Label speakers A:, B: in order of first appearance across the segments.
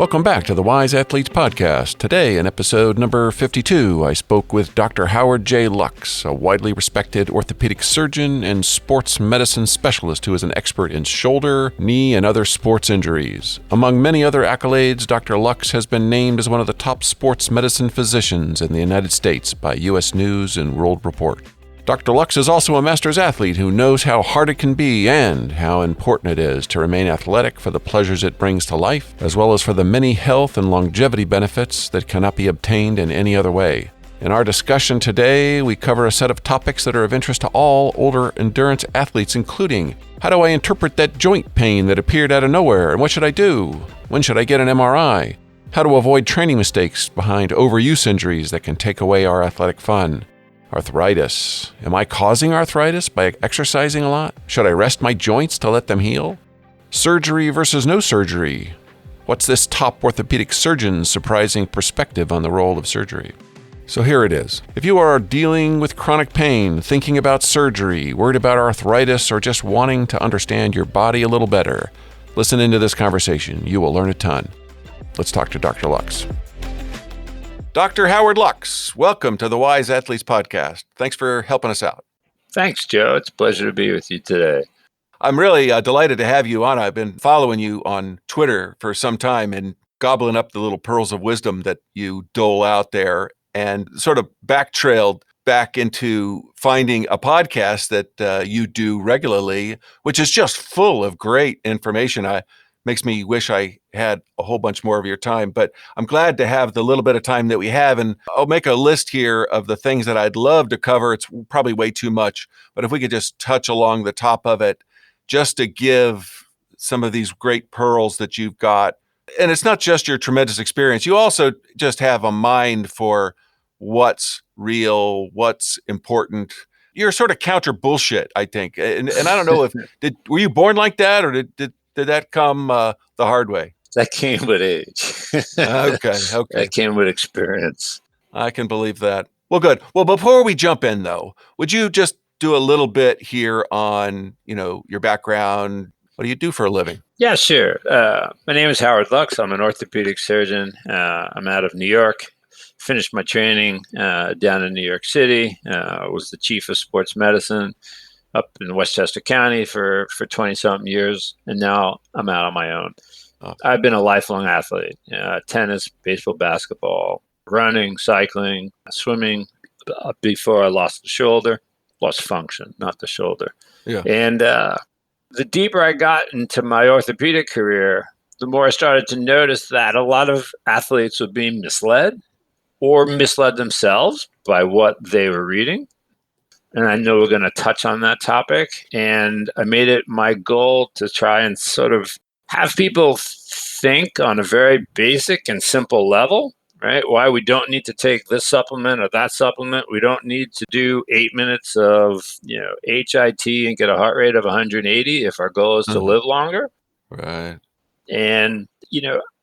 A: Welcome back to the Wise Athletes Podcast. Today, in episode number 52, I spoke with Dr. Howard J. Lux, a widely respected orthopedic surgeon and sports medicine specialist who is an expert in shoulder, knee, and other sports injuries. Among many other accolades, Dr. Lux has been named as one of the top sports medicine physicians in the United States by U.S. News and World Report. Dr. Lux is also a master's athlete who knows how hard it can be and how important it is to remain athletic for the pleasures it brings to life, as well as for the many health and longevity benefits that cannot be obtained in any other way. In our discussion today, we cover a set of topics that are of interest to all older endurance athletes, including how do I interpret that joint pain that appeared out of nowhere, and what should I do? When should I get an MRI? How to avoid training mistakes behind overuse injuries that can take away our athletic fun. Arthritis. Am I causing arthritis by exercising a lot? Should I rest my joints to let them heal? Surgery versus no surgery. What's this top orthopedic surgeon's surprising perspective on the role of surgery? So here it is. If you are dealing with chronic pain, thinking about surgery, worried about arthritis, or just wanting to understand your body a little better, listen into this conversation. You will learn a ton. Let's talk to Dr. Lux. Dr. Howard Lux, welcome to the Wise Athletes Podcast. Thanks for helping us out.
B: Thanks, Joe. It's a pleasure to be with you today.
A: I'm really delighted to have you on. I've been following you on Twitter for some time and gobbling up the little pearls of wisdom that you dole out there, and sort of backtrailed back into finding a podcast that you do regularly, which is just full of great information. Makes me wish I had a whole bunch more of your time, but I'm glad to have the little bit of time that we have. And I'll make a list here of the things that I'd love to cover. It's probably way too much, but if we could just touch along the top of it, just to give some of these great pearls that you've got. And it's not just your tremendous experience. You also just have a mind for what's real, what's important. You're sort of counter bullshit, I think. And I don't know were you born like that, or did that come the hard way?
B: That came with age.
A: Okay.
B: That came with experience.
A: I can believe that. Well, good. Well, before we jump in, though, would you just do a little bit here on, your background? What do you do for a living?
B: Yeah, sure. My name is Howard Lux. I'm an orthopedic surgeon. I'm out of New York. Finished my training down in New York City. Was the chief of sports medicine up in Westchester County for 20-something years, and now I'm out on my own. Oh. I've been a lifelong athlete, tennis, baseball, basketball, running, cycling, swimming, before I lost the shoulder. Lost function, not the shoulder.
A: Yeah.
B: And the deeper I got into my orthopedic career, the more I started to notice that a lot of athletes were being misled or misled themselves by what they were reading. And I know we're going to touch on that topic. And I made it my goal to try and sort of have people think on a very basic and simple level, right? Why we don't need to take this supplement or that supplement. We don't need to do 8 minutes of, HIT and get a heart rate of 180 if our goal is to live longer.
A: Right.
B: And,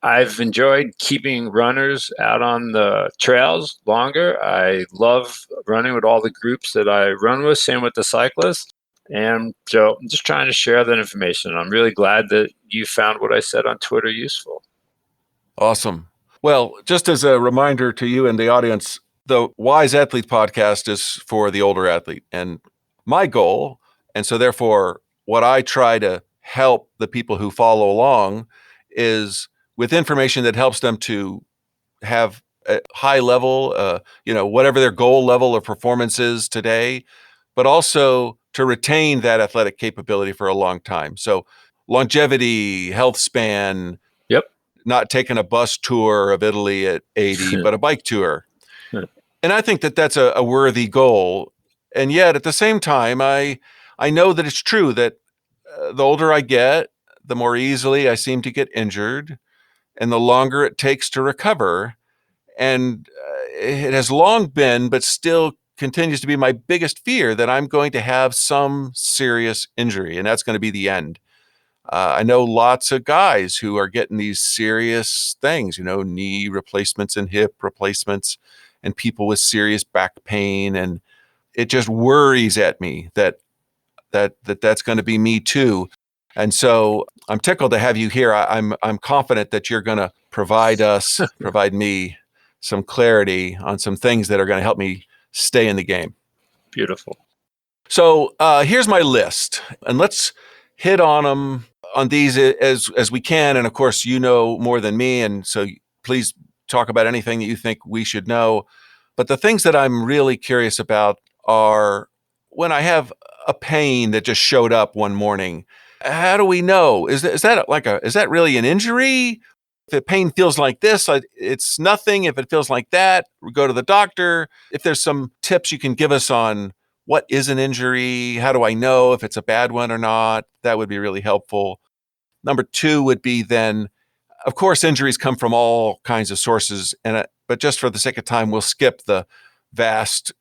B: I've enjoyed keeping runners out on the trails longer. I love running with all the groups that I run with, same with the cyclists. And so I'm just trying to share that information. I'm really glad that you found what I said on Twitter useful.
A: Awesome. Well, just as a reminder to you and the audience, the Wise Athlete Podcast is for the older athlete. And my goal, and so therefore what I try to help the people who follow along, is with information that helps them to have a high level, whatever their goal level of performance is today, but also to retain that athletic capability for a long time. So longevity, health span, not taking a bus tour of Italy at 80, but a bike tour. And I think that that's a worthy goal. And yet at the same time, I know that it's true that the older I get, the more easily I seem to get injured, and the longer it takes to recover. And it has long been, but still continues to be my biggest fear, that I'm going to have some serious injury, and that's going to be the end. I know lots of guys who are getting these serious things, knee replacements and hip replacements, and people with serious back pain. And it just worries at me that that's going to be me too. And so I'm tickled to have you here. I'm confident that you're going to provide me some clarity on some things that are going to help me stay in the game.
B: Beautiful.
A: So here's my list, and let's hit on them on these as we can. And of course, you know more than me, and so please talk about anything that you think we should know. But the things that I'm really curious about are when I have a pain that just showed up one morning. How do we know? Is that really an injury? If the pain feels like this, it's nothing. If it feels like that, we go to the doctor. If there's some tips you can give us on what is an injury, how do I know if it's a bad one or not, that would be really helpful. Number two would be then, of course, injuries come from all kinds of sources, but just for the sake of time, we'll skip the vast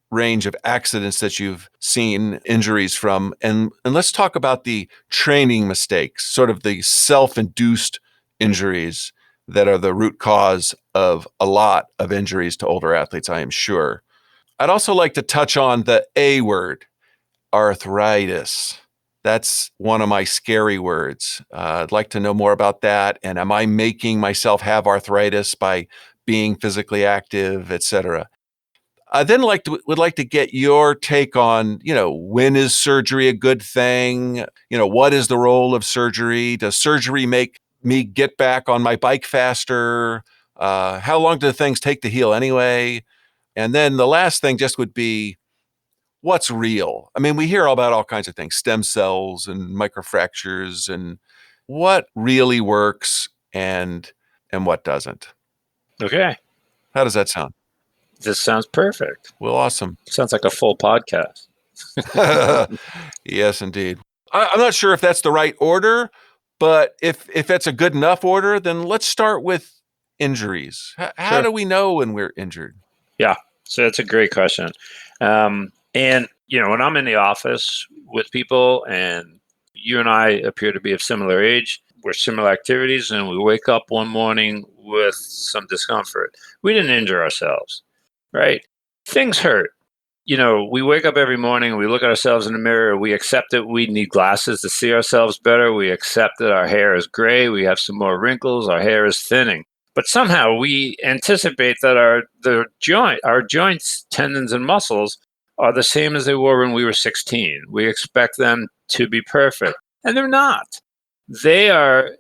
A: range of accidents that you've seen injuries from. And let's talk about the training mistakes, sort of the self-induced injuries that are the root cause of a lot of injuries to older athletes, I am sure. I'd also like to touch on the A word, arthritis. That's one of my scary words. I'd like to know more about that. And am I making myself have arthritis by being physically active, et cetera? I then would like to get your take on, when is surgery a good thing? What is the role of surgery? Does surgery make me get back on my bike faster? How long do things take to heal anyway? And then the last thing just would be, what's real? I mean, we hear about all kinds of things, stem cells and microfractures, and what really works and what doesn't.
B: Okay.
A: How does that sound?
B: This sounds perfect.
A: Well, awesome.
B: Sounds like a full podcast.
A: Yes, indeed. I'm not sure if that's the right order, but if that's a good enough order, then let's start with injuries. How
B: Sure.
A: do we know when we're injured?
B: Yeah. So that's a great question. And, when I'm in the office with people and you and I appear to be of similar age, we're similar activities, and we wake up one morning with some discomfort. We didn't injure ourselves, right? Things hurt. We wake up every morning, we look at ourselves in the mirror, we accept that we need glasses to see ourselves better. We accept that our hair is gray, we have some more wrinkles, our hair is thinning. But somehow we anticipate that our joints, tendons, and muscles are the same as they were when we were 16. We expect them to be perfect, and they're not. They are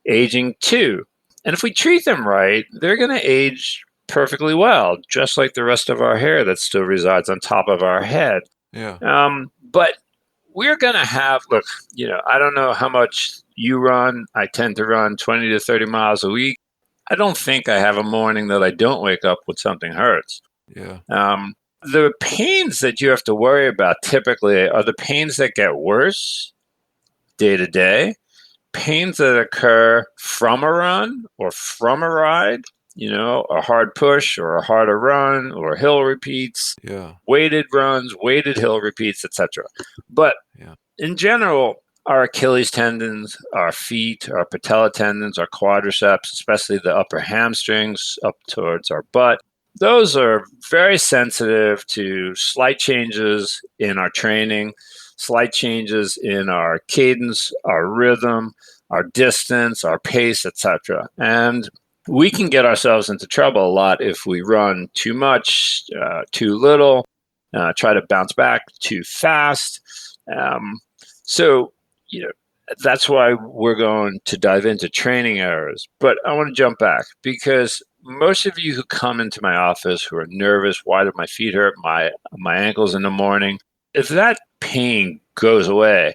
B: aging too. And if we treat them right, they're going to age perfectly well, just like the rest of our hair that still resides on top of our head.
A: Yeah.
B: But we're going to look, I don't know how much you run. I tend to run 20 to 30 miles a week. I don't think I have a morning that I don't wake up with something hurts.
A: Yeah.
B: The pains that you have to worry about typically are the pains that get worse day to day, pains that occur from a run or from a ride, a hard push or a harder run or hill repeats, weighted runs, weighted hill repeats, etc. But in general, our Achilles tendons, our feet, our patella tendons, our quadriceps, especially the upper hamstrings up towards our butt, those are very sensitive to slight changes in our training, slight changes in our cadence, our rhythm, our distance, our pace, etc. And we can get ourselves into trouble a lot if we run too much, too little, try to bounce back too fast. So, that's why we're going to dive into training errors. But I want to jump back because most of you who come into my office who are nervous, why do my feet hurt, my ankles in the morning, if that pain goes away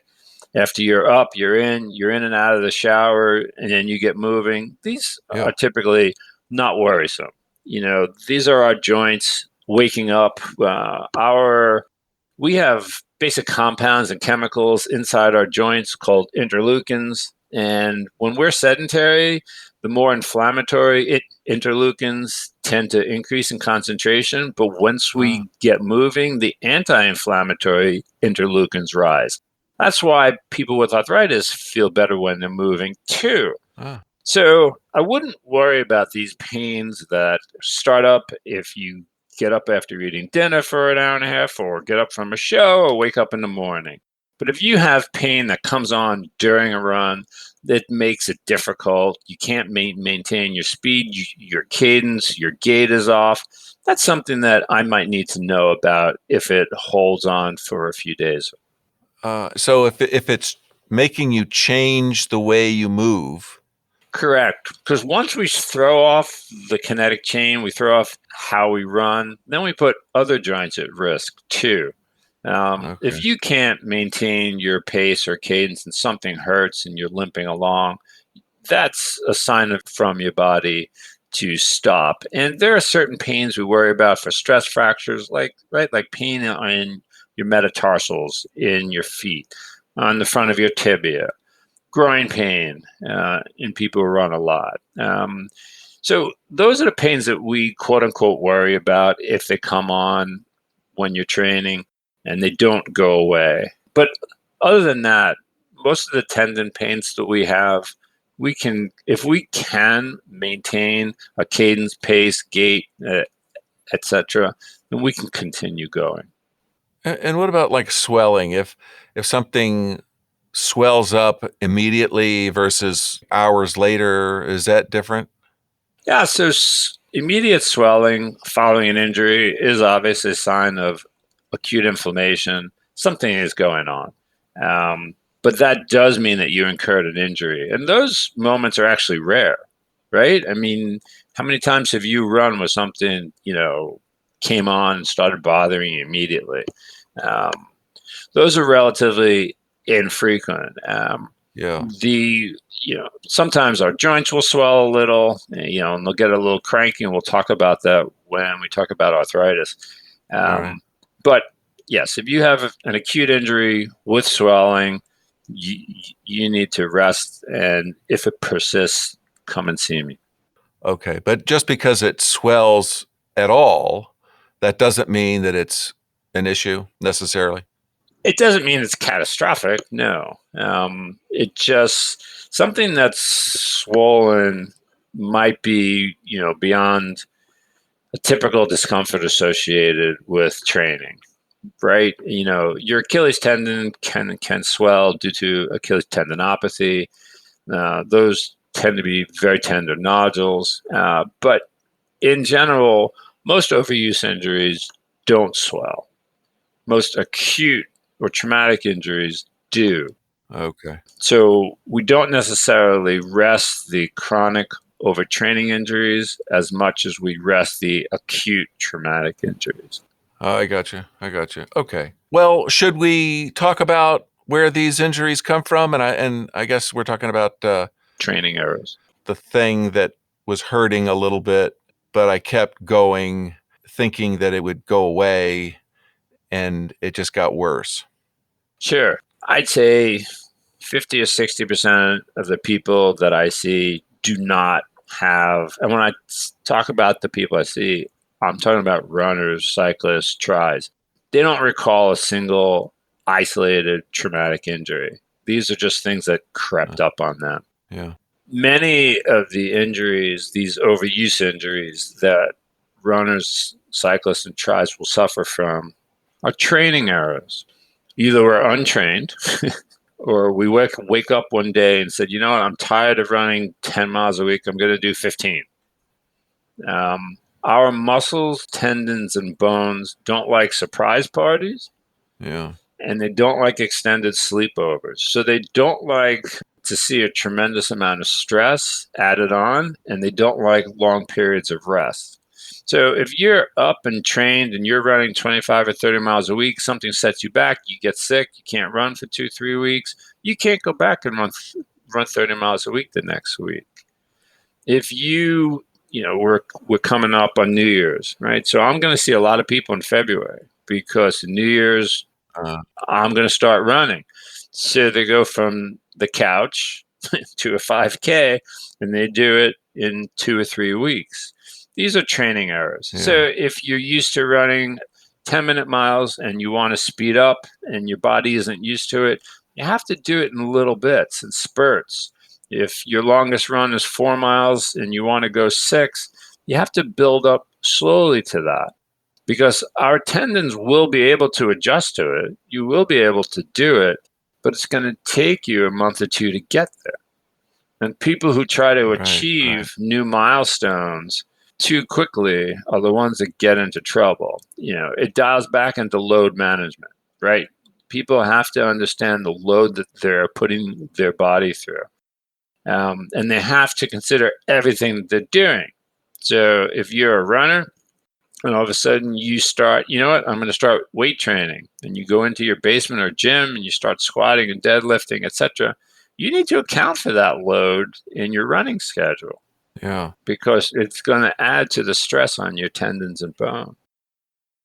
B: after you're up, you're in and out of the shower, and then you get moving, these are typically not worrisome. These are our joints waking up. We have basic compounds and chemicals inside our joints called interleukins. And when we're sedentary, the more inflammatory interleukins tend to increase in concentration. But once we get moving, the anti-inflammatory interleukins rise. That's why people with arthritis feel better when they're moving too. So I wouldn't worry about these pains that start up if you get up after eating dinner for an hour and a half, or get up from a show, or wake up in the morning. But if you have pain that comes on during a run, It makes it difficult. You can't maintain your speed, your cadence, your gait is off. That's something that I might need to know about if it holds on for a few days.
A: So if it's making you change the way you move.
B: Correct. Because once we throw off the kinetic chain, we throw off how we run, then we put other joints at risk too.
A: Okay.
B: If you can't maintain your pace or cadence and something hurts and you're limping along, that's a sign from your body to stop. And there are certain pains we worry about for stress fractures, like pain in your metatarsals in your feet, on the front of your tibia, groin pain in people who run a lot. So those are the pains that we quote unquote worry about if they come on when you're training and they don't go away. But other than that, most of the tendon pains that we have, if we can maintain a cadence, pace, gait, etc., then we can continue going.
A: And what about like swelling? If something swells up immediately versus hours later, is that different?
B: Yeah, so immediate swelling following an injury is obviously a sign of acute inflammation. Something is going on. But that does mean that you incurred an injury. And those moments are actually rare, right? I mean, how many times have you run with something, came on and started bothering you immediately? Um, those are relatively infrequent.
A: Yeah.
B: Sometimes our joints will swell a little, and they'll get a little cranky, and we'll talk about that when we talk about arthritis.
A: All right.
B: But yes, if you have an acute injury with swelling, you need to rest, and if it persists, come and see me.
A: Okay. But just because it swells at all, that doesn't mean that it's an issue necessarily.
B: It doesn't mean it's catastrophic. No, it just something that's swollen might be, beyond a typical discomfort associated with training, right? Your Achilles tendon can swell due to Achilles tendinopathy. Those tend to be very tender nodules, but in general, most overuse injuries don't swell. Most acute or traumatic injuries do.
A: Okay.
B: So we don't necessarily rest the chronic overtraining injuries as much as we rest the acute traumatic injuries.
A: I got you. Okay. Well, should we talk about where these injuries come from? And I guess we're talking about
B: Training errors.
A: the thing that was hurting a little bit, but I kept going thinking that it would go away, and it just got worse.
B: Sure. I'd say 50 or 60% of the people that I see do not have, and when I talk about the people I see, I'm talking about runners, cyclists, tries. They don't recall a single isolated traumatic injury. These are just things that crept up on them.
A: Yeah.
B: Many of the injuries, these overuse injuries that runners, cyclists, and tries will suffer from are training errors. Either we're untrained or we wake up one day and said, you know what, I'm tired of running 10 miles a week. I'm going to do 15. Our muscles, tendons, and bones don't like surprise parties.
A: Yeah.
B: And they don't like extended sleepovers. So they don't like to see a tremendous amount of stress added on, and they don't like long periods of rest. So if you're up and trained and you're running 25 or 30 miles a week, something sets you back, you get sick, you can't run for 2-3 weeks, you can't go back and run 30 miles a week the next week. If we're coming up on New Year's, right? So I'm going to see a lot of people in February because New Year's, I'm going to start running. So they go from the couch to a 5K, and they do it in 2 or 3 weeks. These are training errors.
A: Yeah.
B: So if you're used to running 10-minute miles and you want to speed up and your body isn't used to it, you have to do it in little bits and spurts. If your longest run is 4 miles and you want to go 6, you have to build up slowly to that, because our tendons will be able to adjust to it. You will be able to do it, but it's going to take you a month or two to get there. And people who try to
A: Right.
B: achieve new milestones too quickly are the ones that get into trouble. It dials back into load management, right? People have to understand the load that they're putting their body through. And they have to consider everything that they're doing. So if you're a runner and all of a sudden you start, you know what, I'm going to start weight training, and you go into your basement or gym and you start squatting and deadlifting, etc., you need to account for that load in your running schedule
A: Yeah.
B: because it's going to add to the stress on your tendons and bone.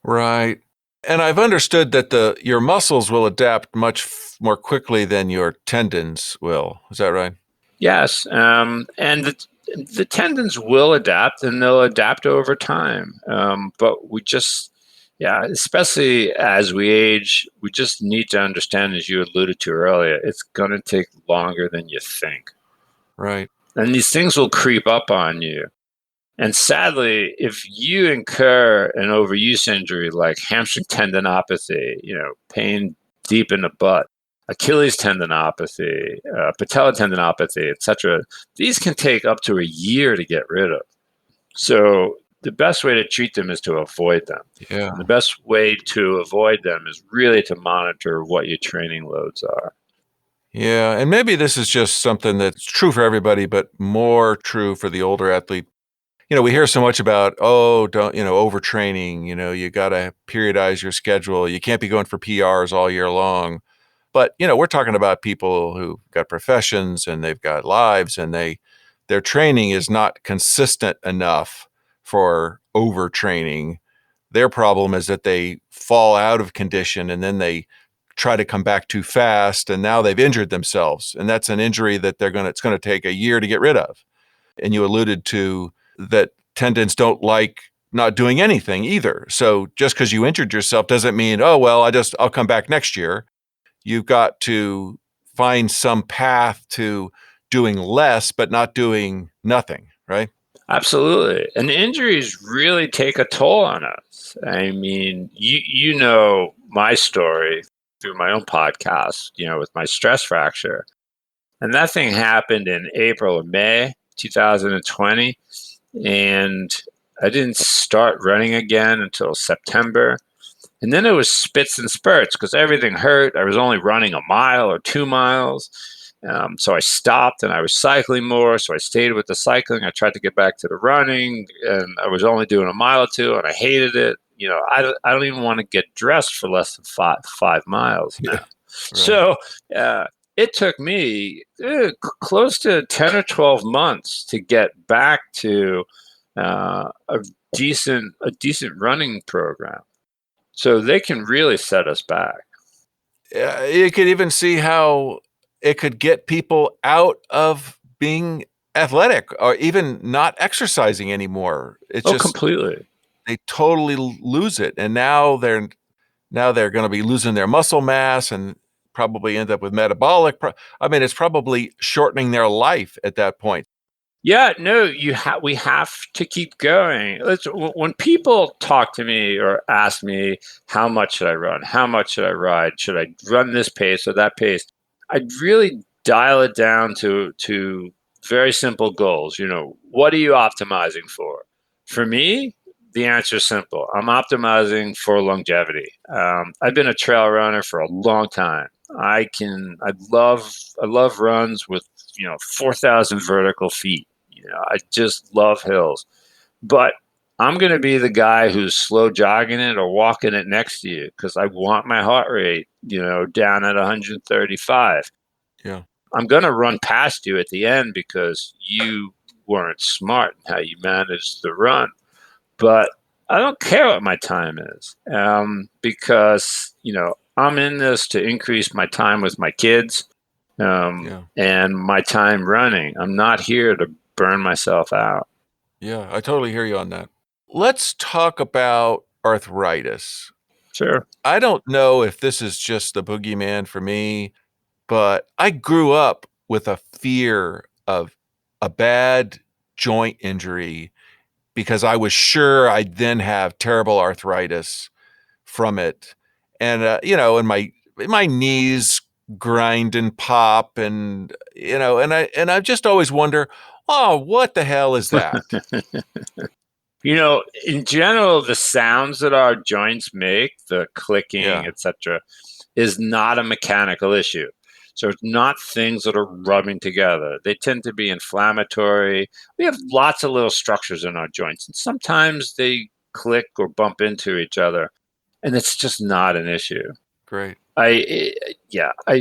A: Right. And I've understood that your muscles will adapt much more quickly than your tendons will. Is that right?
B: Yes, and the tendons will adapt, and they'll adapt over time. But we just, yeah, especially as we age, we just need to understand, as you alluded to earlier, it's going to take longer than you think.
A: Right.
B: And these things will creep up on you. And sadly, if you incur an overuse injury like hamstring tendinopathy, pain deep in the butt, Achilles tendinopathy, patella tendinopathy, etc., these can take up to a year to get rid of. So the best way to treat them is to avoid them.
A: Yeah.
B: And the best way to avoid them is really to monitor what your training loads are.
A: Yeah. And maybe this is just something that's true for everybody, but more true for the older athlete. We hear so much about, oh, don't, overtraining, you got to periodize your schedule. You can't be going for PRs all year long. But, we're talking about people who've got professions and they've got lives, and their training is not consistent enough for overtraining. Their problem is that they fall out of condition and then they try to come back too fast, and now they've injured themselves. And that's an injury that it's going to take a year to get rid of. And you alluded to that tendons don't like not doing anything either. So just because you injured yourself doesn't mean, oh, well, I'll come back next year. You've got to find some path to doing less, but not doing nothing, right?
B: Absolutely. And injuries really take a toll on us. I mean, you know my story through my own podcast, with my stress fracture. And that thing happened in April or May 2020. And I didn't start running again until September. And then it was spits and spurts because everything hurt. I was only running a mile or 2 miles. So I stopped and I was cycling more. So I stayed with the cycling. I tried to get back to the running, and I was only doing a mile or two, and I hated it. I don't even want to get dressed for less than 5 miles now.
A: Yeah. Right.
B: So it took me close to 10 or 12 months to get back to a decent running program. So they can really set us back.
A: You could even see how it could get people out of being athletic or even not exercising anymore. It's
B: Oh,
A: just
B: completely.
A: they totally lose it, and now they're going to be losing their muscle mass and probably end up with metabolic. It's probably shortening their life at that point.
B: Yeah, no, we have to keep going. When people talk to me or ask me, how much should I run? How much should I ride? Should I run this pace or that pace? I'd really dial it down to very simple goals. What are you optimizing for? For me, the answer is simple. I'm optimizing for longevity. I've been a trail runner for a long time. I love runs with 4,000 vertical feet. I just love hills. But I'm going to be the guy who's slow jogging it or walking it next to you because I want my heart rate, down at 135.
A: Yeah.
B: I'm going to run past you at the end because you weren't smart in how you managed the run. But I don't care what my time is, because, I'm in this to increase my time with my kids,
A: Yeah.
B: and my time running. I'm not here to burn myself out.
A: Yeah. I totally hear you on that. Let's talk about arthritis.
B: Sure.
A: I don't know if this is just the boogeyman for me, but I grew up with a fear of a bad joint injury because I was sure I'd then have terrible arthritis from it. And and my knees grind and pop, and I just always wonder, oh, what the hell is that?
B: In general, the sounds that our joints make, the clicking,
A: Yeah.
B: etc., is not a mechanical issue. So it's not things that are rubbing together. They tend to be inflammatory. We have lots of little structures in our joints, and sometimes they click or bump into each other, and it's just not an issue.
A: Great.
B: I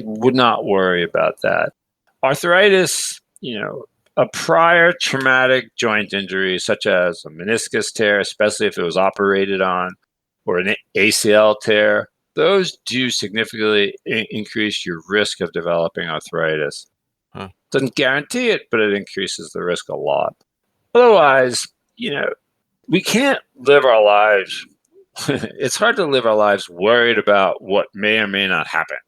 B: would not worry about that. Arthritis, a prior traumatic joint injury, such as a meniscus tear, especially if it was operated on, or an ACL tear, those do significantly increase your risk of developing arthritis.
A: Huh.
B: Doesn't guarantee it, but it increases the risk a lot. Otherwise, we can't live our lives. It's hard to live our lives worried about what may or may not happen,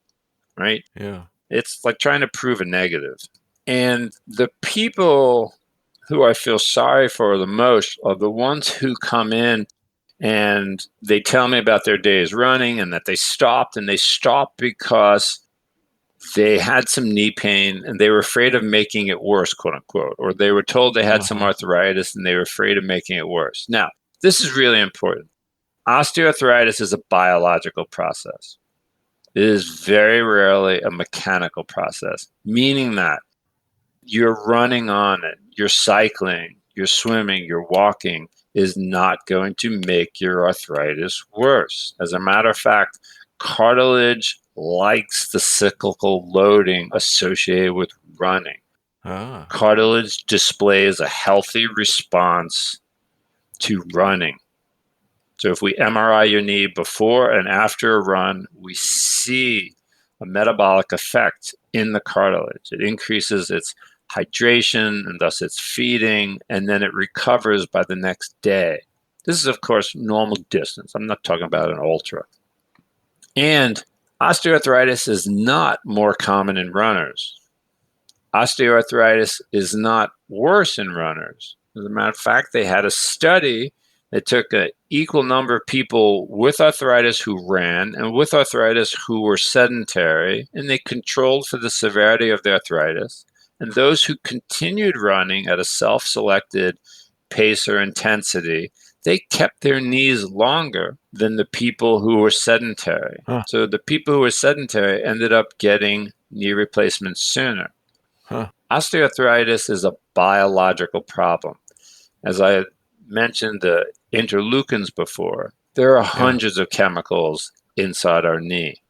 B: right?
A: Yeah.
B: It's like trying to prove a negative. And the people who I feel sorry for the most are the ones who come in and they tell me about their days running and that they stopped, and they stopped because they had some knee pain and they were afraid of making it worse, quote unquote, or they were told they had some arthritis and they were afraid of making it worse. Now, this is really important. Osteoarthritis is a biological process. It is very rarely a mechanical process, meaning that you're running on it, you're cycling, you're swimming, you're walking is not going to make your arthritis worse. As a matter of fact, cartilage likes the cyclical loading associated with running. Cartilage displays a healthy response to running. So if we MRI your knee before and after a run, we see a metabolic effect in the cartilage. It increases its hydration and thus its feeding, and then it recovers by the next day. This is, of course, normal distance. I'm not talking about an ultra. And osteoarthritis is not more common in runners. Osteoarthritis is not worse in runners. As a matter of fact, they had a study that took an equal number of people with arthritis who ran and with arthritis who were sedentary, and they controlled for the severity of the arthritis. And those who continued running at a self-selected pace or intensity, they kept their knees longer than the people who were sedentary.
A: Huh.
B: So the people who were sedentary ended up getting knee replacements sooner. Osteoarthritis is a biological problem. As I mentioned the interleukins before, there are hundreds of chemicals inside our knee.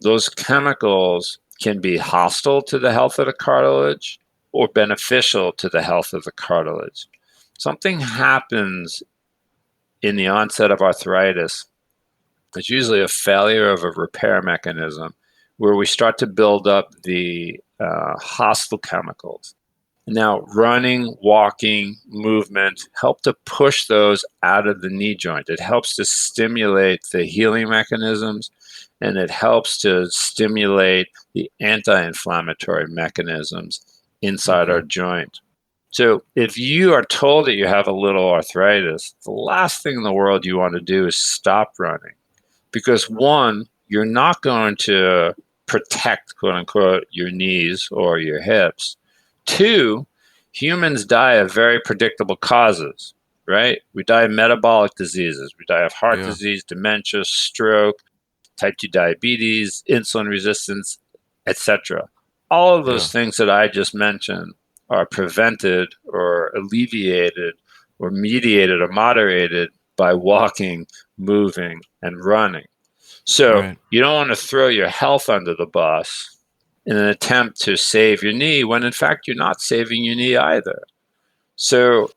B: Those chemicals can be hostile to the health of the cartilage or beneficial to the health of the cartilage. Something happens in the onset of arthritis. It's usually a failure of a repair mechanism where we start to build up the hostile chemicals. Now, running, walking, movement help to push those out of the knee joint. It helps to stimulate the healing mechanisms, and it helps to stimulate the anti-inflammatory mechanisms inside our joint. So if you are told that you have a little arthritis, the last thing in the world you want to do is stop running. Because one, you're not going to protect, quote unquote, your knees or your hips. Two, humans die of very predictable causes, right? We die of metabolic diseases. We die of heart disease, dementia, stroke, type 2 diabetes, insulin resistance, etc. All of those things that I just mentioned are prevented or alleviated or mediated or moderated by walking, moving, and running. So you don't want to throw your health under the bus in an attempt to save your knee when in fact you're not saving your knee either. So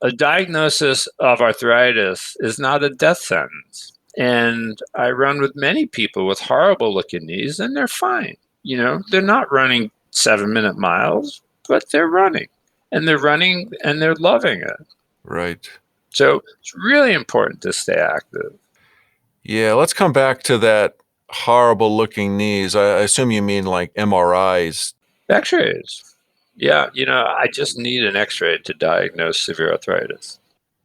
B: a diagnosis of arthritis is not a death sentence. And I run with many people with horrible looking knees and they're fine. They're not running 7-minute miles, but they're running and they're loving it.
A: Right.
B: So it's really important to stay active.
A: Yeah, let's come back to that horrible looking knees. I assume you mean like MRIs.
B: X-rays. Yeah, I just need an X-ray to diagnose severe arthritis.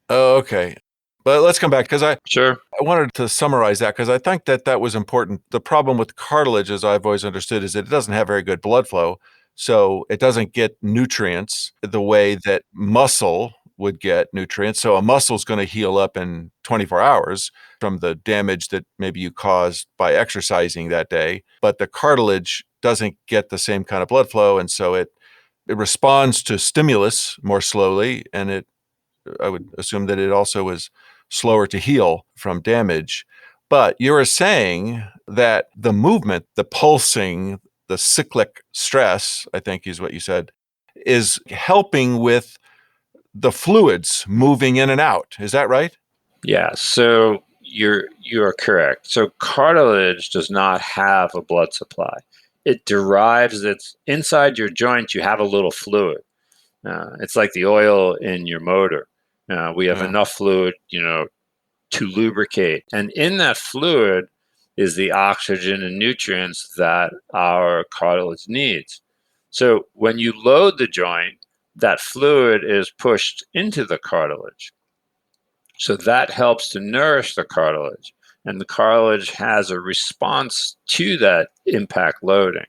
A: Oh, okay. But let's come back because
B: Sure.
A: I wanted to summarize that because I think that was important. The problem with cartilage, as I've always understood, is that it doesn't have very good blood flow. So it doesn't get nutrients the way that muscle would get nutrients. So a muscle is going to heal up in 24 hours from the damage that maybe you caused by exercising that day. But the cartilage doesn't get the same kind of blood flow. And so it responds to stimulus more slowly. And I would assume that it also is slower to heal from damage. But you were saying that the movement, the pulsing, the cyclic stress, I think is what you said, is helping with the fluids moving in and out. Is that right?
B: Yeah. So you are correct. So cartilage does not have a blood supply. It derives its inside your joint. You have a little fluid. It's like the oil in your motor. We have
A: Yeah.
B: enough fluid, to lubricate, and in that fluid is the oxygen and nutrients that our cartilage needs. So when you load the joint, that fluid is pushed into the cartilage. So that helps to nourish the cartilage. And the cartilage has a response to that impact loading.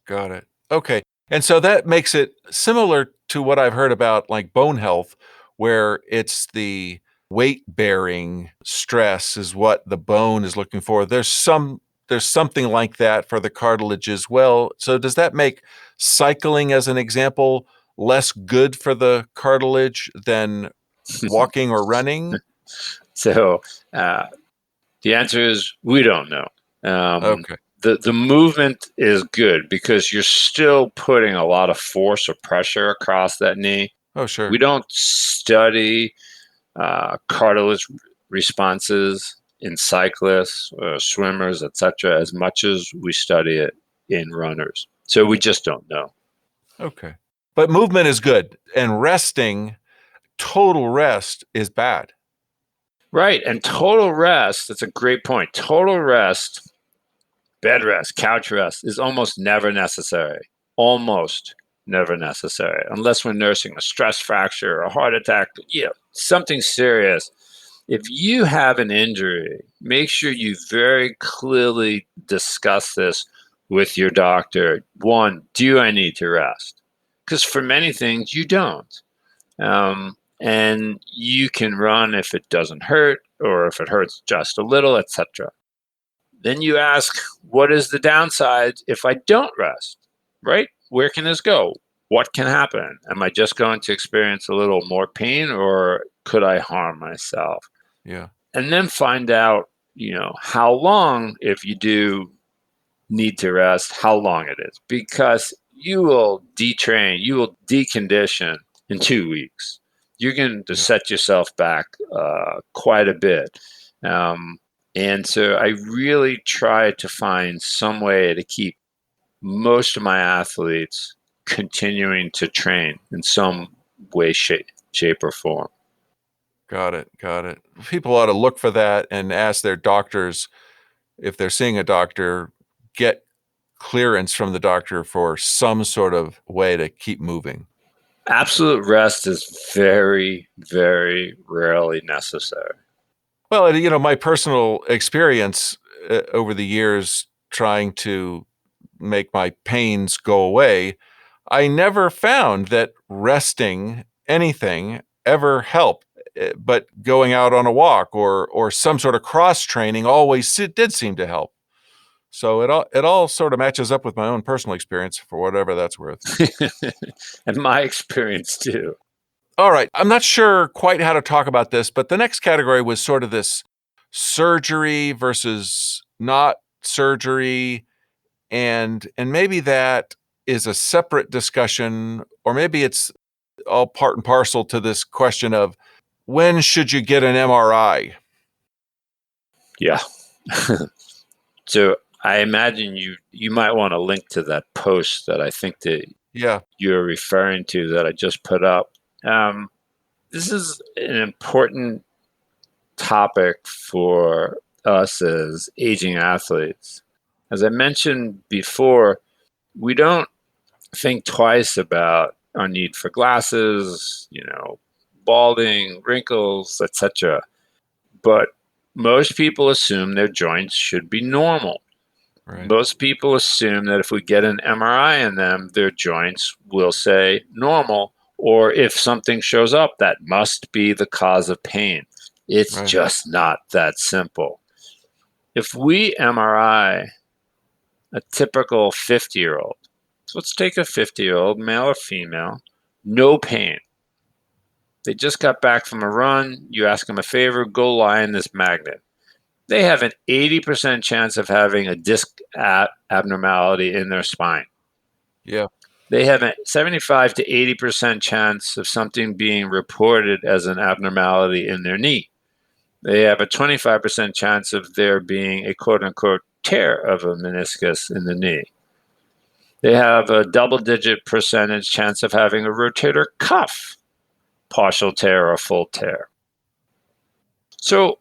A: Got it. Okay. And so that makes it similar to what I've heard about like bone health, where it's the weight bearing stress is what the bone is looking for. There's something like that for the cartilage as well. So does that make cycling, as an example, less good for the cartilage than walking or running?
B: So the answer is we don't know. Um,
A: Okay.
B: the movement is good because you're still putting a lot of force or pressure across that knee.
A: Oh, sure.
B: We don't study cartilage responses in cyclists, swimmers, etc., as much as we study it in runners. So we just don't know.
A: Okay. But movement is good, and resting, total rest is bad.
B: Right. And total rest, that's a great point. Total rest, bed rest, couch rest is almost never necessary. Almost never necessary, unless we're nursing a stress fracture or a heart attack, something serious. If you have an injury, make sure you very clearly discuss this with your doctor. One, do I need to rest? Because for many things, you don't. And you can run if it doesn't hurt or if it hurts just a little, etc. Then you ask, what is the downside if I don't rest? Right? Where can this go? What can happen? Am I just going to experience a little more pain or could I harm myself?
A: Yeah.
B: And then find out, how long, if you do need to rest, how long it is, because you will detrain, you will decondition in 2 weeks. You're going to
A: Yeah.
B: set yourself back quite a bit. And so I really try to find some way to keep most of my athletes continuing to train in some way, shape or form.
A: Got it. Got it. People ought to look for that and ask their doctors if they're seeing a doctor, get clearance from the doctor for some sort of way to keep moving.
B: Absolute rest is very, very rarely necessary.
A: Well, my personal experience over the years trying to make my pains go away, I never found that resting anything ever helped. But going out on a walk or some sort of cross training always did seem to help. So it all sort of matches up with my own personal experience for whatever that's worth.
B: And my experience too.
A: All right, I'm not sure quite how to talk about this, but the next category was sort of this surgery versus not surgery, and maybe that is a separate discussion, or maybe it's all part and parcel to this question of when should you get an MRI?
B: Yeah. So I imagine you might want to link to that post that I think that
A: Yeah,
B: you're referring to that I just put up. This is an important topic for us as aging athletes. As I mentioned before, we don't think twice about our need for glasses, balding, wrinkles, etc. But most people assume their joints should be normal.
A: Right.
B: Most people assume that if we get an MRI in them, their joints will say normal, or if something shows up, that must be the cause of pain. It's
A: Right.
B: just not that simple. If we MRI a typical 50-year-old, so let's take a 50-year-old, male or female, no pain. They just got back from a run. You ask them a favor, go lie in this magnet. They have an 80% chance of having a disc abnormality in their spine.
A: Yeah.
B: They have a 75 to 80% chance of something being reported as an abnormality in their knee. They have a 25% chance of there being a quote unquote tear of a meniscus in the knee. They have a double-digit percentage chance of having a rotator cuff, partial tear or full tear. So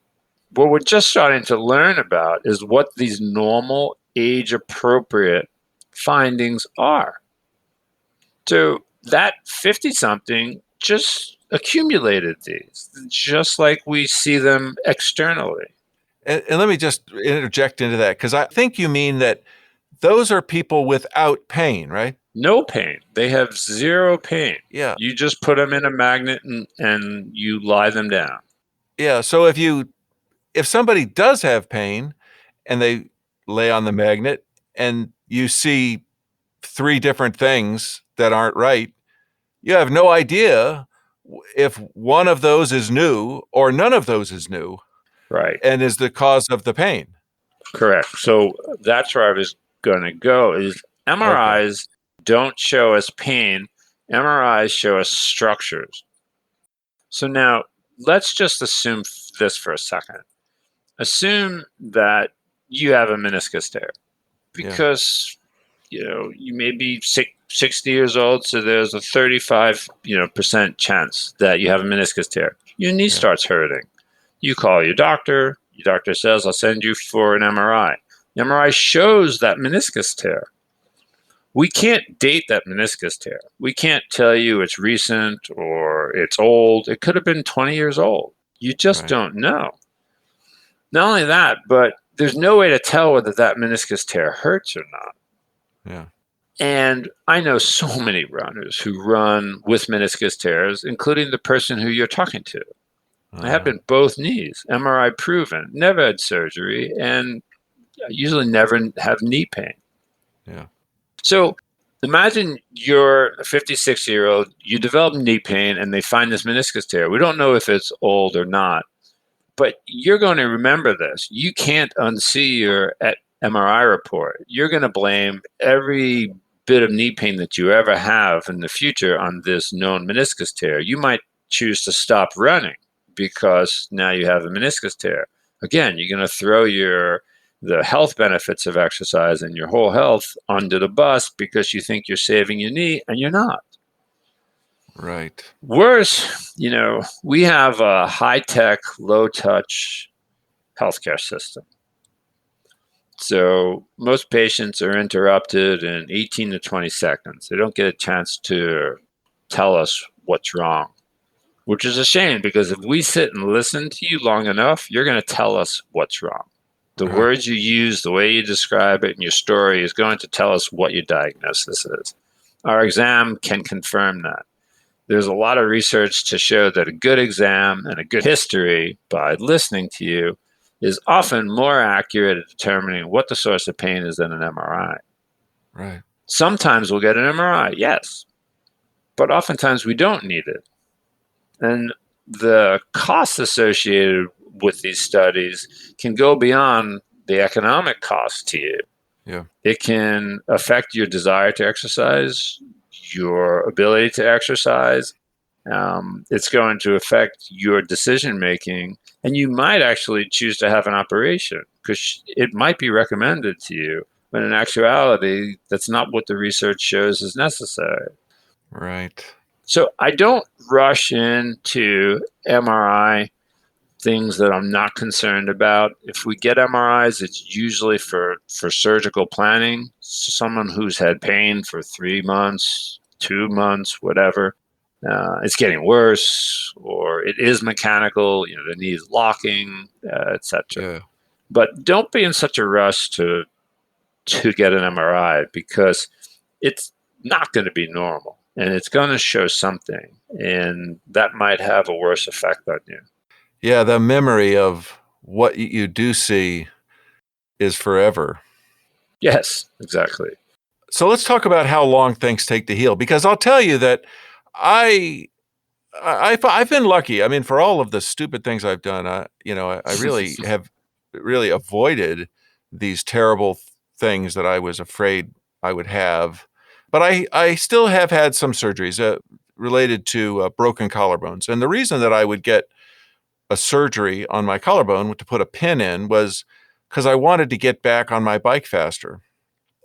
B: what we're just starting to learn about is what these normal, age-appropriate findings are. So that 50-something just accumulated these, just like we see them externally.
A: And let me just interject into that, because I think you mean that those are people without pain, right?
B: No pain. They have zero pain.
A: Yeah.
B: You just put them in a magnet and you lie them down.
A: Yeah. So if somebody does have pain and they lay on the magnet and you see 3 different things that aren't right, you have no idea if one of those is new or none of those is new
B: Right.
A: and is the cause of the pain.
B: Correct. So that's where I was going to go is MRIs don't show us pain. MRIs show us structures. So now let's just assume this for a second. Assume that you have a meniscus tear because you may be 60 years old, so there's a 35% chance that you have a meniscus tear. Your knee starts hurting. You call your doctor. Your doctor says, I'll send you for an MRI. The MRI shows that meniscus tear. We can't date that meniscus tear. We can't tell you it's recent or it's old. It could have been 20 years old. You just don't know. Not only that, but there's no way to tell whether that meniscus tear hurts or not.
A: Yeah.
B: And I know so many runners who run with meniscus tears, including the person who you're talking to. I have in both knees, MRI proven, never had surgery, and usually never have knee pain.
A: Yeah.
B: So imagine you're a 56-year-old, you develop knee pain, and they find this meniscus tear. We don't know if it's old or not, but you're going to remember this. You can't unsee your MRI report. You're going to blame every bit of knee pain that you ever have in the future on this known meniscus tear. You might choose to stop running because now you have a meniscus tear. Again, you're going to throw the health benefits of exercise and your whole health under the bus because you think you're saving your knee and you're not.
A: Right.
B: Worse, we have a high-tech, low-touch healthcare system. So most patients are interrupted in 18 to 20 seconds. They don't get a chance to tell us what's wrong, which is a shame because if we sit and listen to you long enough, you're going to tell us what's wrong. The words you use, the way you describe it in your story is going to tell us what your diagnosis is. Our exam can confirm that. There's a lot of research to show that a good exam and a good history by listening to you is often more accurate at determining what the source of pain is than an MRI.
A: Right.
B: Sometimes we'll get an MRI, yes, but oftentimes we don't need it. And the costs associated with these studies can go beyond the economic cost to you.
A: Yeah.
B: It can affect your desire to exercise, your ability to exercise. It's going to affect your decision making, and you might actually choose to have an operation because it might be recommended to you, but in actuality, that's not what the research shows is necessary.
A: Right.
B: So I don't rush into MRI things that I'm not concerned about. If we get MRIs, it's usually for surgical planning. So someone who's had pain for 3 months, 2 months, whatever. it's getting worse, or it is mechanical, the knee is locking, etc.
A: Yeah.
B: But don't be in such a rush to get an MRI, because it's not going to be normal, and it's going to show something, and that might have a worse effect on you.
A: Yeah, the memory of what you do see is forever.
B: Yes, exactly.
A: So let's talk about how long things take to heal, because I'll tell you that I've been lucky. I mean, for all of the stupid things I've done, I really have really avoided these terrible things that I was afraid I would have. But I still have had some surgeries related to broken collarbones. And the reason that I would get a surgery on my collarbone to put a pin in was because I wanted to get back on my bike faster.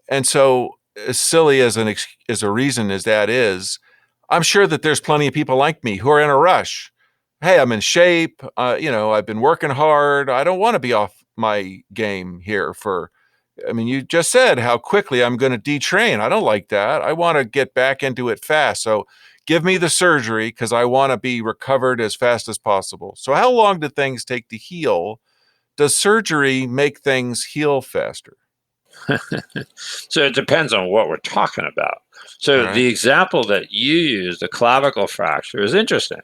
A: And so, as silly as as a reason as that is, I'm sure that there's plenty of people like me who are in a rush. Hey, I'm in shape. I've been working hard. I don't want to be off my game here I mean, you just said how quickly I'm going to detrain. I don't like that. I want to get back into it fast. So give me the surgery because I want to be recovered as fast as possible. So how long do things take to heal? Does surgery make things heal faster?
B: So it depends on what we're talking about.
A: All
B: So
A: right.
B: the example that you use, the clavicle fracture, is interesting.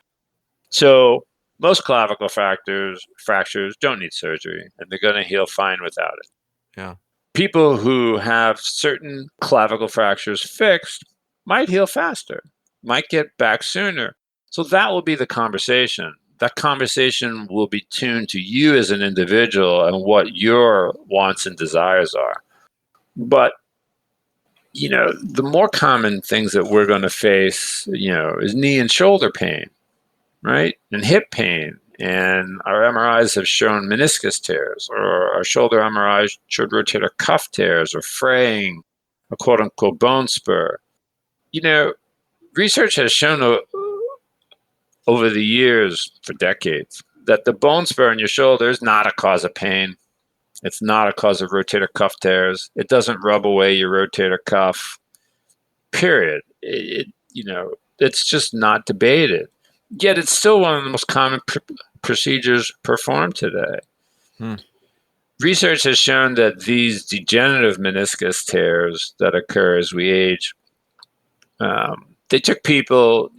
B: So most clavicle fractures don't need surgery, and they're going to heal fine without it.
A: Yeah.
B: People who have certain clavicle fractures fixed might heal faster, might get back sooner. So that will be the conversation. That conversation will be tuned to you as an individual and what your wants and desires are. But the more common things that we're going to face, is knee and shoulder pain, right? And hip pain. And our MRIs have shown meniscus tears, or our shoulder MRIs showed rotator cuff tears or fraying, a quote unquote bone spur. Research has shown over the years, for decades, that the bone spur in your shoulder is not a cause of pain. It's not a cause of rotator cuff tears. It doesn't rub away your rotator cuff. Period. It's just not debated. Yet it's still one of the most common procedures performed today.
A: Hmm.
B: Research has shown that these degenerative meniscus tears that occur as we age, they took people,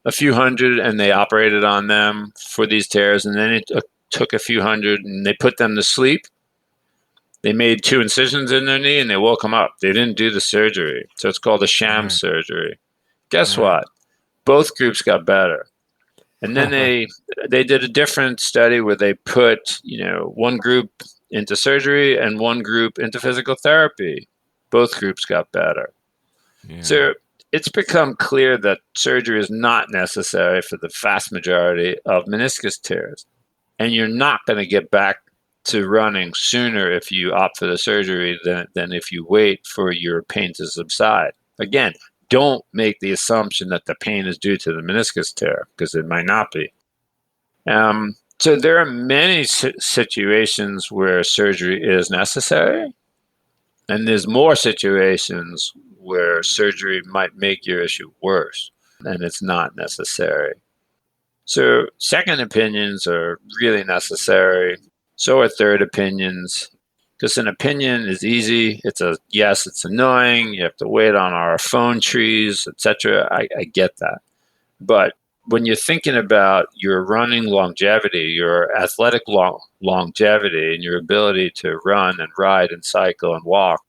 B: a few hundred, and they operated on them for these tears, and then it took a few hundred, and they put them to sleep. They made 2 incisions in their knee, and they woke them up. They didn't do the surgery, so it's called a sham surgery. Guess what? Both groups got better. And then they did a different study where they put, one group into surgery and one group into physical therapy. Both groups got better.
A: Yeah.
B: So it's become clear that surgery is not necessary for the vast majority of meniscus tears. And you're not going to get back to running sooner if you opt for the surgery than if you wait for your pain to subside. Again, don't make the assumption that the pain is due to the meniscus tear, because it might not be. So there are many situations where surgery is necessary, and there's more situations where surgery might make your issue worse, and it's not necessary. So second opinions are really necessary. So are third opinions. Because an opinion is easy. It's it's annoying. You have to wait on our phone trees, etc. I get that. But when you're thinking about your running longevity, your athletic longevity, and your ability to run and ride and cycle and walk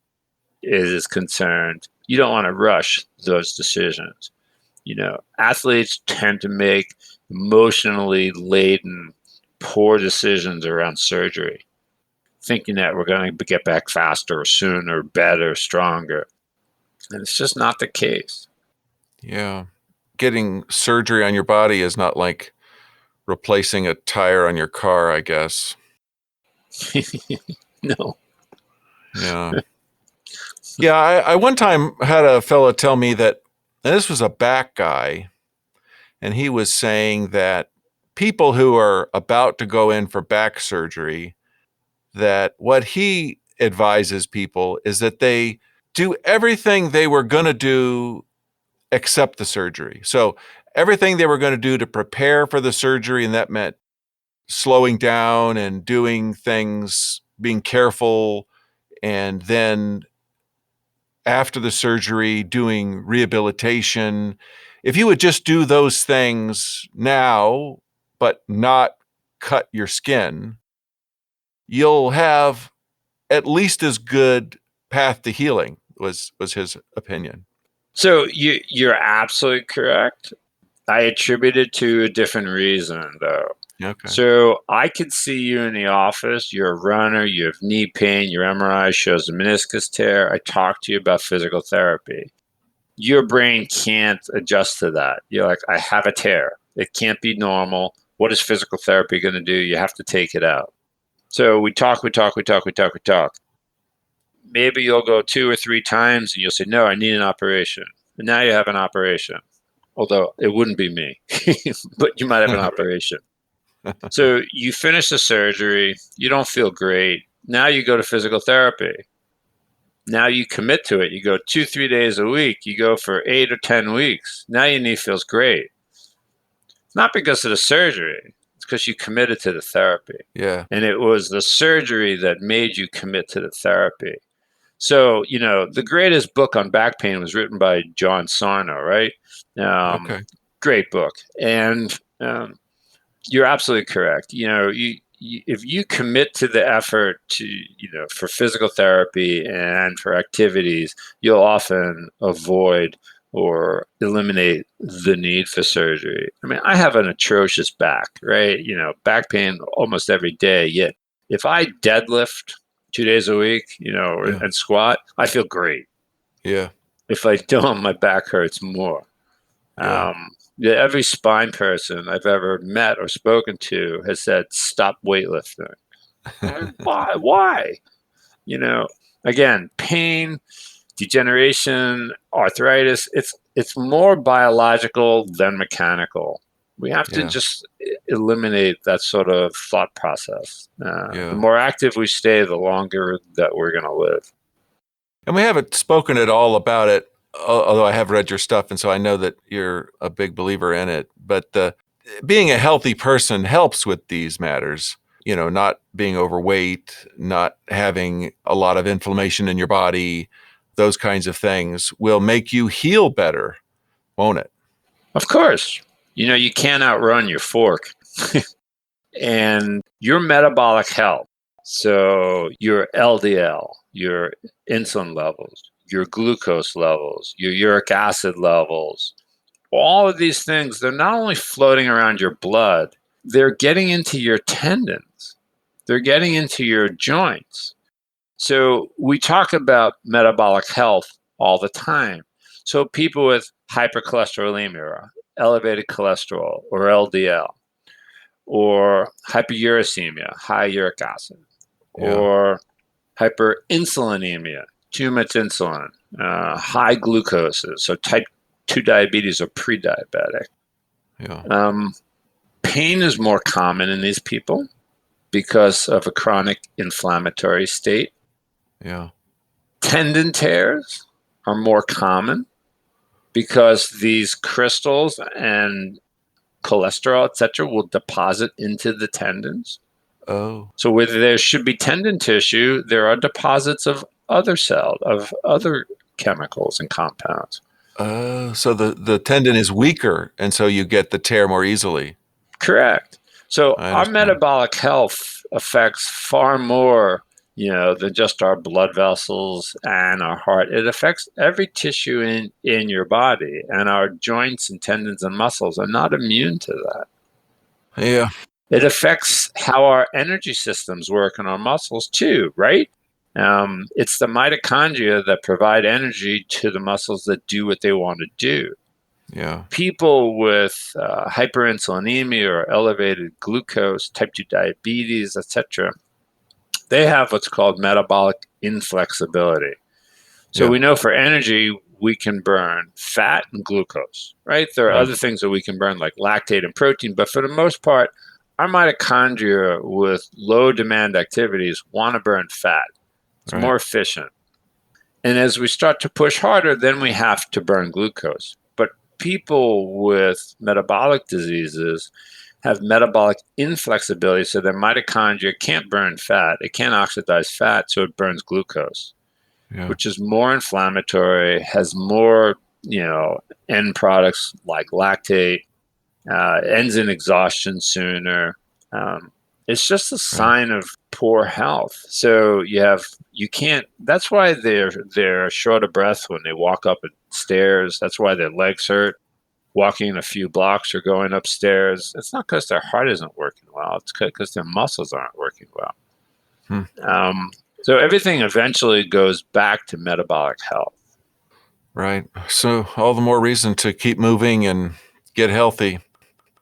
B: is concerned, you don't want to rush those decisions. Athletes tend to make emotionally laden, poor decisions around surgery, thinking that we're going to get back faster, sooner, better, stronger. And it's just not the case.
A: Yeah. Getting surgery on your body is not like replacing a tire on your car, I guess.
B: No.
A: Yeah. Yeah. I one time had a fella tell me that, and this was a back guy, and he was saying that people who are about to go in for back surgery, that what he advises people is that they do everything they were going to do except the surgery. So everything they were going to do to prepare for the surgery, and that meant slowing down and doing things, being careful, and then after the surgery, doing rehabilitation. If you would just do those things now, but not cut your skin, you'll have at least as good path to healing, was his opinion.
B: So you're absolutely correct. I attribute it to a different reason, though.
A: Okay.
B: So I could see you in the office. You're a runner. You have knee pain. Your MRI shows a meniscus tear. I talk to you about physical therapy. Your brain can't adjust to that. You're like, I have a tear. It can't be normal. What is physical therapy going to do? You have to take it out. So we talk. Maybe you'll go 2 or 3 times and you'll say, no, I need an operation. And now you have an operation. Although it wouldn't be me, but you might have an operation. So you finish the surgery, you don't feel great. Now you go to physical therapy. Now you commit to it. You go 2-3 days a week. You go for 8 or 10 weeks. Now your knee feels great. It's not because of the surgery. It's because you committed to the therapy.
A: Yeah.
B: And it was the surgery that made you commit to the therapy. So, the greatest book on back pain was written by John Sarno, right?
A: Okay.
B: Great book. And you're absolutely correct. If you commit to the effort for physical therapy and for activities, you'll often avoid or eliminate the need for surgery. I mean, I have an atrocious back, right? Back pain almost every day. Yet if I deadlift 2 days a week, and squat, I feel great.
A: Yeah.
B: If I don't, my back hurts more.
A: Yeah.
B: Every spine person I've ever met or spoken to has said, stop weightlifting. Why? Again, pain, degeneration, arthritis, it's more biological than mechanical. We have to just eliminate that sort of thought process. The more active we stay, the longer that we're going to live.
A: And we haven't spoken at all about it, although I have read your stuff, and so I know that you're a big believer in it. But being a healthy person helps with these matters. Not being overweight, not having a lot of inflammation in your body, those kinds of things will make you heal better, won't it?
B: Of course. You can't outrun your fork. And your metabolic health, so your LDL, your insulin levels, your glucose levels, your uric acid levels, all of these things, they're not only floating around your blood, they're getting into your tendons. They're getting into your joints. So we talk about metabolic health all the time. So people with hypercholesterolemia, elevated cholesterol, or LDL, or hyperuricemia, high uric acid, or hyperinsulinemia, too much insulin, high glucose, so type 2 diabetes or pre-diabetic. Pain is more common in these people because of a chronic inflammatory state. Tendon tears are more common because these crystals and cholesterol, etc., will deposit into the tendons.
A: Oh.
B: So where there should be tendon tissue, there are deposits of other cells, of other chemicals and compounds.
A: So the tendon is weaker, and so you get the tear more easily.
B: Correct. So our metabolic health affects far more, than just our blood vessels and our heart. It affects every tissue in your body, and our joints and tendons and muscles are not immune to that.
A: Yeah.
B: It affects how our energy systems work in our muscles too, right? It's the mitochondria that provide energy to the muscles that do what they want to do. People with hyperinsulinemia or elevated glucose, type 2 diabetes, etc., they have what's called metabolic inflexibility. So we know for energy, we can burn fat and glucose, right? There are other things that we can burn like lactate and protein, but for the most part, our mitochondria with low demand activities want to burn fat. It's more efficient. And as we start to push harder, then we have to burn glucose. But people with metabolic diseases have metabolic inflexibility, so their mitochondria can't burn fat. It can't oxidize fat, so it burns glucose,
A: Yeah.
B: which is more inflammatory, has more, end products like lactate, ends in exhaustion sooner. It's just a
A: Right.
B: sign of poor health. So you can't. That's why they're short of breath when they walk up stairs. That's why their legs hurt walking a few blocks or going upstairs. It's not because their heart isn't working well. It's because their muscles aren't working well.
A: Hmm.
B: So everything eventually goes back to metabolic health.
A: Right. So all the more reason to keep moving and get healthy.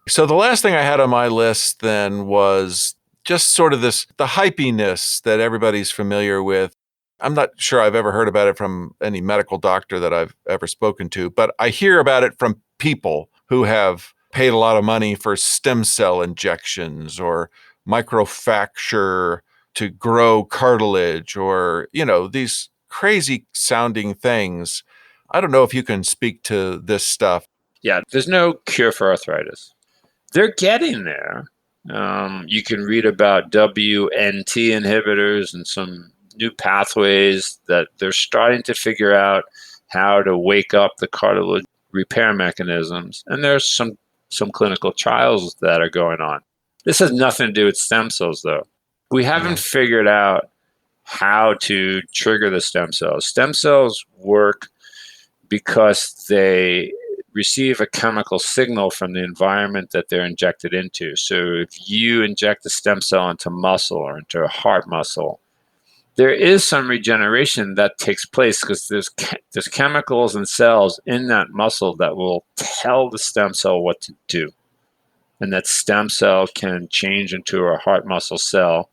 A: So the last thing I had on my list then was just sort of the hypiness that everybody's familiar with. I'm not sure I've ever heard about it from any medical doctor that I've ever spoken to, but I hear about it from people who have paid a lot of money for stem cell injections or microfracture to grow cartilage or, these crazy sounding things. I don't know if you can speak to this stuff.
B: Yeah, there's no cure for arthritis. They're getting there. You can read about WNT inhibitors and some new pathways that they're starting to figure out how to wake up the cartilage repair mechanisms. And there's some clinical trials that are going on. This has nothing to do with stem cells, though. We haven't figured out how to trigger the stem cells. Stem cells work because they receive a chemical signal from the environment that they're injected into. So if you inject a stem cell into muscle or into a heart muscle, there is some regeneration that takes place because there's chemicals and cells in that muscle that will tell the stem cell what to do. And that stem cell can change into a heart muscle cell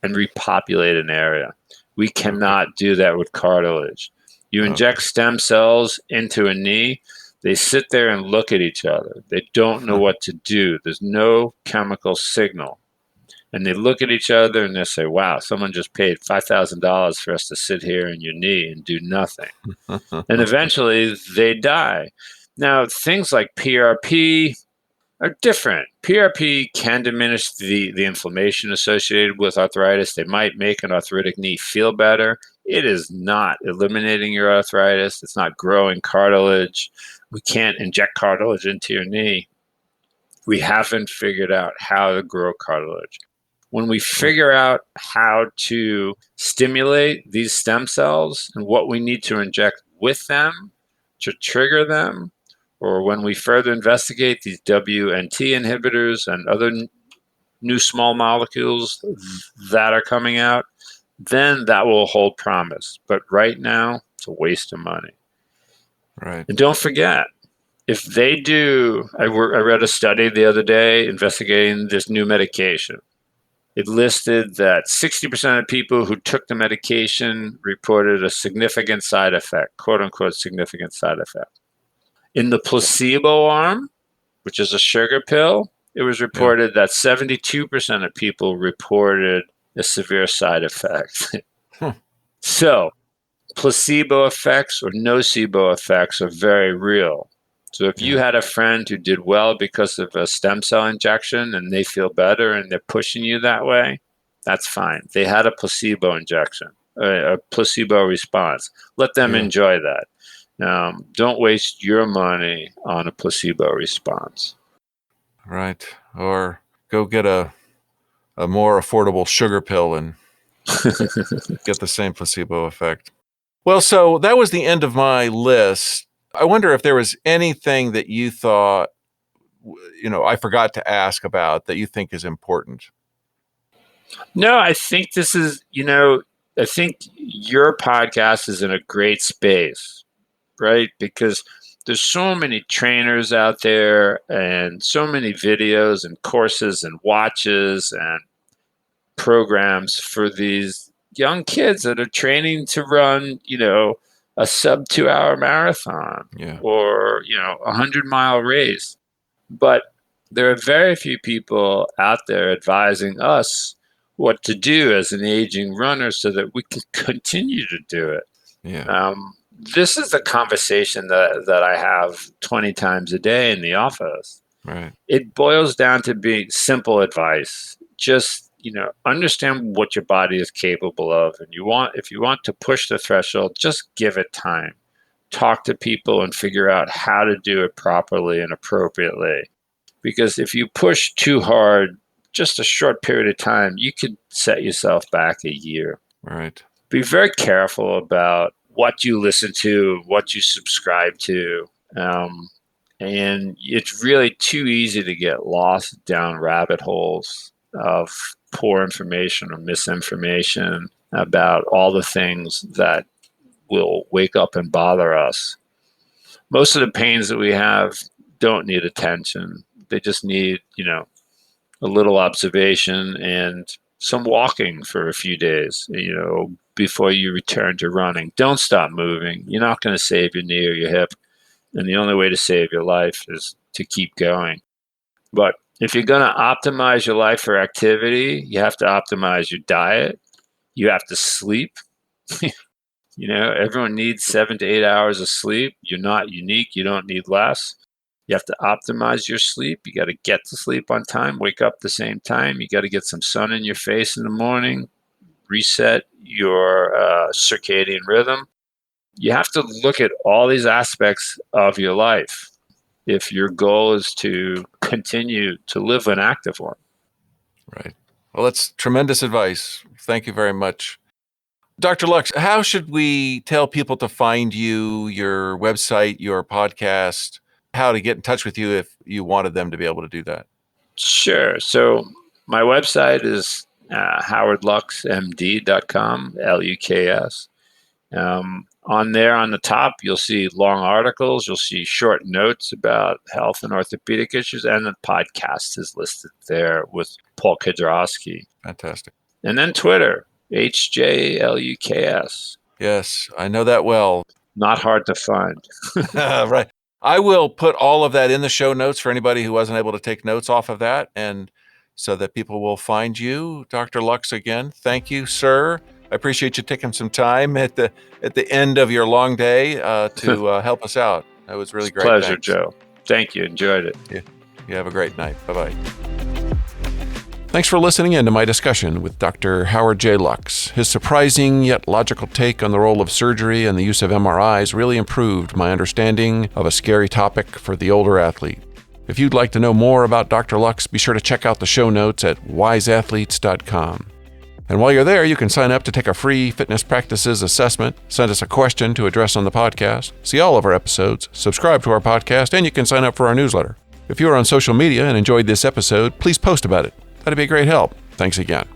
B: and repopulate an area. We cannot do that with cartilage. You inject stem cells into a knee, they sit there and look at each other. They don't know what to do. There's no chemical signal. And they look at each other and they say, wow, someone just paid $5,000 for us to sit here in your knee and do nothing. And eventually they die. Now, things like PRP are different. PRP can diminish the inflammation associated with arthritis. They might make an arthritic knee feel better. It is not eliminating your arthritis. It's not growing cartilage. We can't inject cartilage into your knee. We haven't figured out how to grow cartilage. When we figure out how to stimulate these stem cells and what we need to inject with them to trigger them, or when we further investigate these WNT inhibitors and other new small molecules that are coming out, then that will hold promise. But right now, it's a waste of money.
A: Right.
B: And don't forget, if they do, I read a study the other day investigating this new medication. It listed that 60% of people who took the medication reported a significant side effect, quote unquote, significant side effect. In the placebo arm, which is a sugar pill, it was reported that 72% of people reported a severe side effect. So placebo effects or nocebo effects are very real. So if you had a friend who did well because of a stem cell injection and they feel better and they're pushing you that way, that's fine. They had a placebo injection, a placebo response. Let them enjoy that. Don't waste your money on a placebo response.
A: Right. Or go get a more affordable sugar pill and get the same placebo effect. Well, so that was the end of my list. I wonder if there was anything that you thought, I forgot to ask about that you think is important.
B: No, I think this is, I think your podcast is in a great space, right? Because there's so many trainers out there and so many videos and courses and watches and programs for these young kids that are training to run, a sub 2 hour marathon or, 100-mile race. But there are very few people out there advising us what to do as an aging runner so that we can continue to do it. this is the conversation that I have 20 times a day in the office.
A: Right.
B: It boils down to being simple advice. Just, understand what your body is capable of. And if you want to push the threshold, just give it time. Talk to people and figure out how to do it properly and appropriately. Because if you push too hard, just a short period of time, you could set yourself back a year.
A: Right.
B: Be very careful about what you listen to, what you subscribe to. And it's really too easy to get lost down rabbit holes of poor information or misinformation about all the things that will wake up and bother us. Most of the pains that we have don't need attention. They just need, a little observation and some walking for a few days, before you return to running. Don't stop moving. You're not going to save your knee or your hip. And the only way to save your life is to keep going. But if you're going to optimize your life for activity, you have to optimize your diet. You have to sleep. Everyone needs 7 to 8 hours of sleep. You're not unique. You don't need less. You have to optimize your sleep. You got to get to sleep on time, wake up the same time. You got to get some sun in your face in the morning, reset your circadian rhythm. You have to look at all these aspects of your life if your goal is to continue to live an active one.
A: Right. Well, that's tremendous advice. Thank you very much. Dr. Lux, how should we tell people to find you, your website, your podcast, how to get in touch with you if you wanted them to be able to do that?
B: Sure. So my website is howardluxmd.com, Luks. On there, on the top, you'll see long articles. You'll see short notes about health and orthopedic issues, and the podcast is listed there with Paul Kudrowski.
A: Fantastic.
B: And then Twitter, HJLUKS.
A: Yes, I know that well.
B: Not hard to find.
A: Right. I will put all of that in the show notes for anybody who wasn't able to take notes off of that, and so that people will find you. Dr. Lux, again, thank you, sir. I appreciate you taking some time at the end of your long day to help us out. That was really great.
B: Pleasure,
A: Thanks.
B: Joe. Thank you. Enjoyed it.
A: Yeah. You have a great night. Bye-bye. Thanks for listening in to my discussion with Dr. Howard J. Lux. His surprising yet logical take on the role of surgery and the use of MRIs really improved my understanding of a scary topic for the older athlete. If you'd like to know more about Dr. Lux, be sure to check out the show notes at wiseathletes.com. And while you're there, you can sign up to take a free fitness practices assessment, send us a question to address on the podcast, see all of our episodes, subscribe to our podcast, and you can sign up for our newsletter. If you are on social media and enjoyed this episode, please post about it. That'd be a great help. Thanks again.